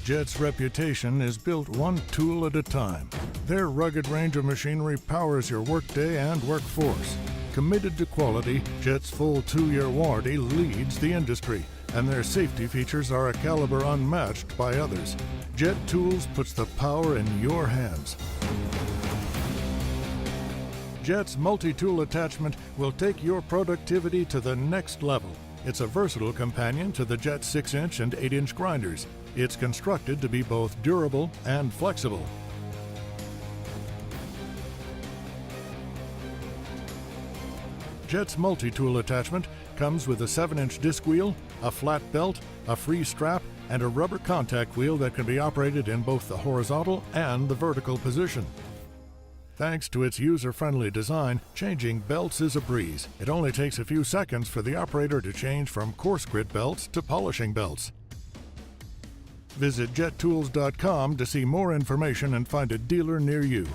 Jet's reputation is built one tool at a time. Their rugged range of machinery powers your workday and workforce. Committed to quality, Jet's full 2-year warranty leads the industry, and their safety features are a caliber unmatched by others. Jet Tools puts the power in your hands. Jet's multi-tool attachment will take your productivity to the next level. It's a versatile companion to the Jet 6-inch and 8-inch grinders. It's constructed to be both durable and flexible. Jet's multi-tool attachment comes with a 7-inch disc wheel, a flat belt, a free strap, and a rubber contact wheel that can be operated in both the horizontal and the vertical position. Thanks to its user-friendly design, changing belts is a breeze. It only takes a few seconds for the operator to change from coarse grit belts to polishing belts. Visit jettools.com to see more information and find a dealer near you.